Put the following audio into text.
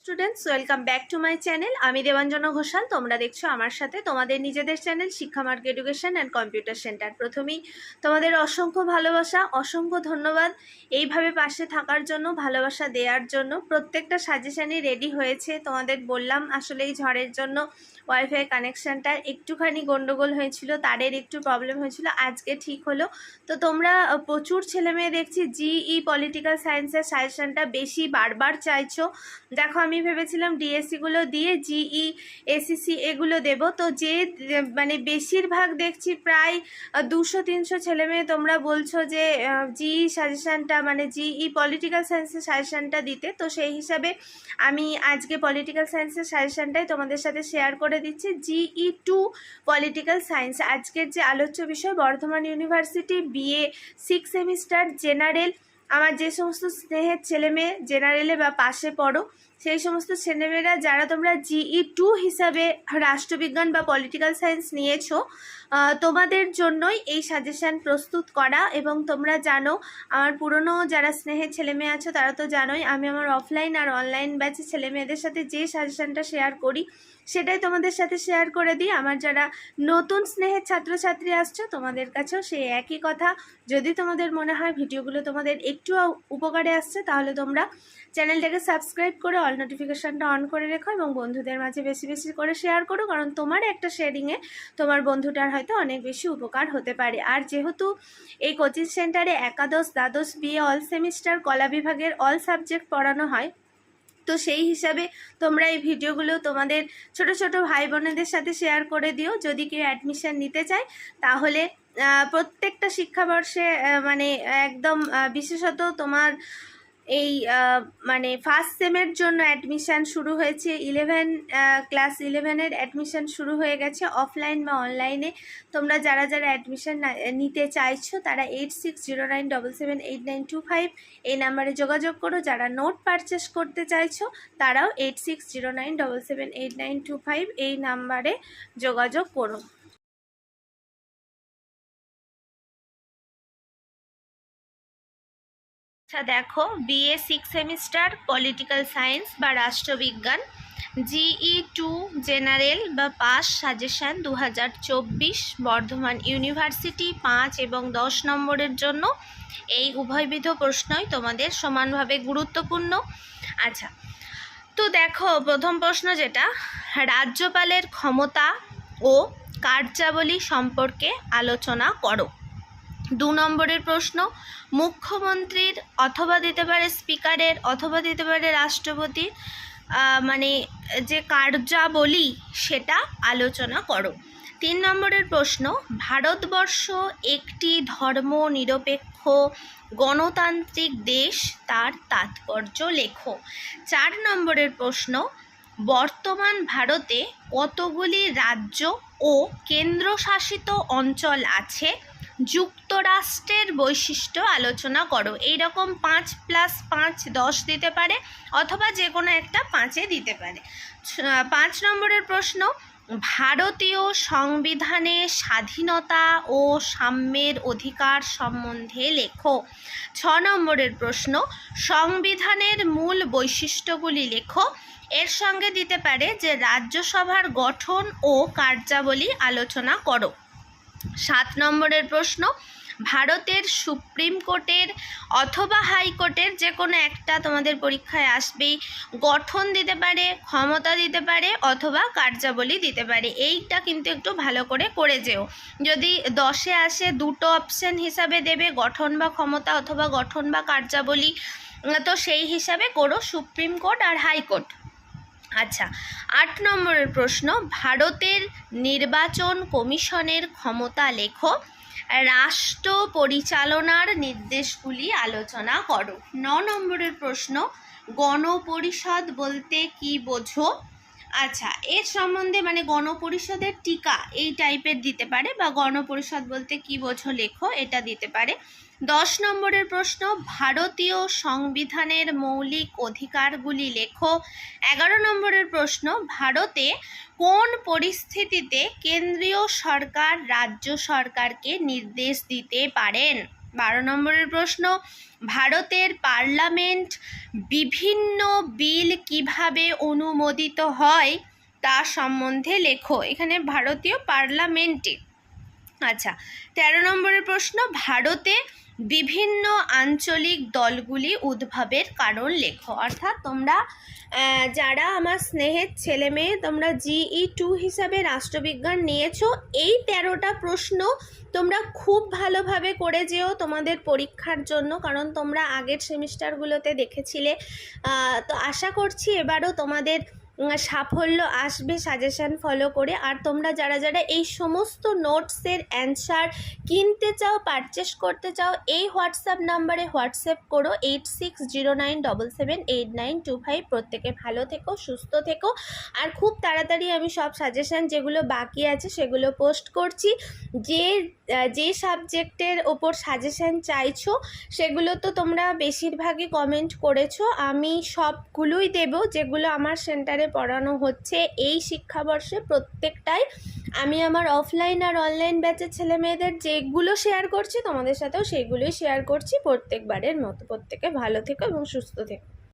Students, welcome back to my channel. আমি দেবাঞ্জনা ঘোষাল। তোমরা দেখছো আমার সাথে তোমাদের নিজেদের চ্যানেল শিক্ষা মার্গ এডুকেশন অ্যান্ড কম্পিউটার সেন্টার। প্রথমেই তোমাদের অসংখ্য ভালোবাসা, অসংখ্য ধন্যবাদ এইভাবে পাশে থাকার জন্য, ভালোবাসা দেওয়ার জন্য। প্রত্যেকটা সাজেশানই রেডি হয়েছে। তোমাদের বললাম আসলে এই ঝড়ের জন্য ওয়াইফাই কানেকশানটা একটুখানি গন্ডগোল হয়েছিল, তারের একটু প্রবলেম হয়েছিল, আজকে ঠিক হলো। তো তোমরা প্রচুর ছেলেমেয়ে দেখছি জিই পলিটিক্যাল সায়েন্সের সাজেশানটা বেশি বারবার চাইছো। দেখো, আমি ভেবেছিলাম ডিএসসিগুলো দিয়ে জিই এসিসি এগুলো দেব। তো যে মানে বেশিরভাগ দেখছি প্রায় 200-300 ছেলেমেয়ে তোমরা বলছো যে জিই সাজেশানটা মানে জিই পলিটিক্যাল সায়েন্সের সাজেশানটা দিতে। তো সেই হিসাবে আমি আজকে পলিটিক্যাল সায়েন্সের সাজেশানটাই তোমাদের সাথে শেয়ার করে দিচ্ছি। জিই 2 পলিটিক্যাল সায়েন্স আজকের যে আলোচ্য বিষয়, Bardhaman university BA 6 semester general. আমার যে সমস্ত স্নেহের ছেলেমেয়ে জেনারেলে বা পাশে পড়ো, সেই সমস্ত ছেলেমেয়েরা যারা তোমরা জিই 2 হিসাবে রাষ্ট্রবিজ্ঞান বা পলিটিক্যাল সায়েন্স নিয়েছো, তোমাদের জন্যই এই সাজেশান প্রস্তুত করা। এবং তোমরা জানো, আমার পুরনো যারা স্নেহের ছেলেমেয়ে আছো তারা তো জানোই, আমি আমার অফলাইন আর অনলাইন ব্যাচে ছেলেমেয়েদের সাথে যে সাজেশানটা শেয়ার করি সেটাই তোমাদের সাথে শেয়ার করে দিই। আমার যারা নতুন স্নেহের ছাত্রছাত্রী আসছো তোমাদের কাছেও সেই একই কথা। যদি তোমাদের মনে হয় ভিডিওগুলো তোমাদের একটু উপকারে আসছে, তাহলে তোমরা চ্যানেলটাকে সাবস্ক্রাইব করে অল নোটিফিকেশানটা অন করে রেখো এবং বন্ধুদের মাঝে বেশি বেশি করে শেয়ার করো, কারণ তোমার একটা শেয়ারিংয়ে তোমার বন্ধুটার হয়তো অনেক বেশি উপকার হতে পারে। আর যেহেতু এই কোচিং সেন্টারে একাদশ, দ্বাদশ, বিএ অল সেমিস্টার কলা বিভাগের অল সাবজেক্ট পড়ানো হয়, তো সেই হিসাবে তোমরা এই ভিডিওগুলো তোমাদের ছোট ছোট ভাই বোনেদের সাথে শেয়ার করে দিও। যদি কেউ অ্যাডমিশন নিতে চায় তাহলে প্রত্যেকটা শিক্ষাবর্ষে মানে একদম বিশেষত তোমার এই মানে ফার্স্ট সেমের জন্য অ্যাডমিশান শুরু হয়েছে। ক্লাস 11-এর অ্যাডমিশান শুরু হয়ে গেছে অফলাইন বা অনলাইনে। তোমরা যারা যারা অ্যাডমিশান নিতে চাইছো তারা 8609778925 এই নাম্বারে যোগাযোগ করো। যারা নোট পারচেস করতে চাইছো তারাও 8609778925 এই নাম্বারে যোগাযোগ করো। আচ্ছা দেখো, বিএ 6 সেমিস্টার পলিটিক্যাল সায়েন্স বা রাষ্ট্রবিজ্ঞান জিই 2 জেনারেল বা পাস সাজেশান 2024 বর্ধমান ইউনিভার্সিটি 5 এবং 10 নম্বরের জন্য এই উভয়বিধ প্রশ্নই তোমাদের সমানভাবে গুরুত্বপূর্ণ। আচ্ছা, তো দেখো প্রথম প্রশ্ন যেটা, রাজ্যপালের ক্ষমতা ও কার্যাবলী সম্পর্কে আলোচনা করো। 2 নম্বরের প্রশ্ন, মুখ্যমন্ত্রীর অথবা দিতে পারে স্পিকারের অথবা দিতে পারে রাষ্ট্রপতির মানে যে কার্যাবলী সেটা আলোচনা করো। 3 নম্বরের প্রশ্ন, ভারতবর্ষ একটি ধর্মনিরপেক্ষ গণতান্ত্রিক দেশ, তার তাৎপর্য লেখো। 4 নম্বরের প্রশ্ন, বর্তমান ভারতে কতগুলি রাজ্য ও কেন্দ্রশাসিত অঞ্চল আছে, যুক্তরাষ্ট্রের বৈশিষ্ট্য আলোচনা করো। এইরকম 5+5 10 দিতে পারে, অথবা যে কোনো একটা 5-এ দিতে পারে। 5 নম্বরের প্রশ্ন, ভারতীয় সংবিধানে স্বাধীনতা ও সাম্যের অধিকার সম্বন্ধে লেখো। 6 নম্বরের প্রশ্ন, সংবিধানের মূল বৈশিষ্ট্যগুলি লেখো। এর সঙ্গে দিতে পারে যে রাজ্যসভার গঠন ও কার্যাবলী আলোচনা করো। 7 নম্বরের প্রশ্ন, ভারতের সুপ্রিম কোর্টের অথবা হাইকোর্টের যে কোনো একটা তোমাদের পরীক্ষায় আসবেই, গঠন দিতে পারে, ক্ষমতা দিতে পারে, অথবা কার্যাবলী দিতে পারে। এইটা কিন্তু একটু ভালো করে যেও। যদি 10-এ আসে দুটো অপশন হিসাবে দেবে, গঠন বা ক্ষমতা অথবা গঠন বা কার্যাবলী, তো সেই হিসাবে করো সুপ্রিম কোর্ট আর হাইকোর্ট। আচ্ছা, 8 নম্বরের প্রশ্ন, ভারতের নির্বাচন কমিশনের ক্ষমতা লেখো। রাষ্ট্র পরিচালনার নির্দেশগুলি আলোচনা করো। 9 নম্বরের প্রশ্ন, গণপরিষদ বলতে কি বোঝো। আচ্ছা, এর সম্বন্ধে মানে গণপরিষদের টিকা এই টাইপের দিতে পারে, বা গণপরিষদ বলতে কি বোঝো লেখো, এটা দিতে পারে। 10 নম্বরের প্রশ্ন, ভারতীয় সংবিধানের মৌলিক অধিকারগুলি লেখো। 11 নম্বরের প্রশ্ন, ভারতে কোন পরিস্থিতিতে কেন্দ্রীয় সরকার রাজ্য সরকারকে নির্দেশ দিতে পারেন। 12 নম্বরের প্রশ্ন, ভারতের পার্লামেন্ট বিভিন্ন বিল কিভাবে অনুমোদিত হয় তা সম্বন্ধে লেখো। এখানে ভারতীয় পার্লামেন্টে। আচ্ছা, 13 নম্বরের প্রশ্ন, ভারতে বিভিন্ন আঞ্চলিক দলগুলি উদ্ভবের কারণ লেখো। অর্থাৎ তোমরা যারা আমার স্নেহের ছেলে মেয়ে, তোমরা GE2 হিসাবে রাষ্ট্রবিজ্ঞান নিয়েছো, এই 13টা প্রশ্ন তোমরা খুব ভালোভাবে করে যেও তোমাদের পরীক্ষার জন্য, কারণ তোমরা আগের সেমিস্টারগুলোতে দেখেছিলে। তো আশা করছি এবারও তোমাদের সাফল্য আসবে সাজেশন ফলো করে। আর তোমরা যারা যারা এই সমস্ত নোটসের অ্যান্সার কিনতে চাও, পারচেস করতে চাও, এই হোয়াটসঅ্যাপ নাম্বারে হোয়াটসঅ্যাপ করো 8609778925। প্রত্যেকে ভালো থেকো, সুস্থ থেকো। আর খুব তাড়াতাড়ি আমি সব সাজেশন যেগুলো বাকি আছে সেগুলো পোস্ট করছি। যে সাবজেক্টের ওপর সাজেশন চাইছো সেগুলো তো তোমরা বেশিরভাগই কমেন্ট করেছো, আমি সবগুলোই দেব যেগুলো আমার সেন্টারে পড়ানো হচ্ছে এই শিক্ষাবর্ষে। প্রত্যেকটাই আমি আমার অফলাইন আর অনলাইন ব্যাচের ছেলে মেয়েদের যেগুলো শেয়ার করছি তোমাদের সাথেও সেইগুলোই শেয়ার করছি প্রত্যেকবারের মতো। প্রত্যেকে ভালো থেকো এবং সুস্থ থেকো।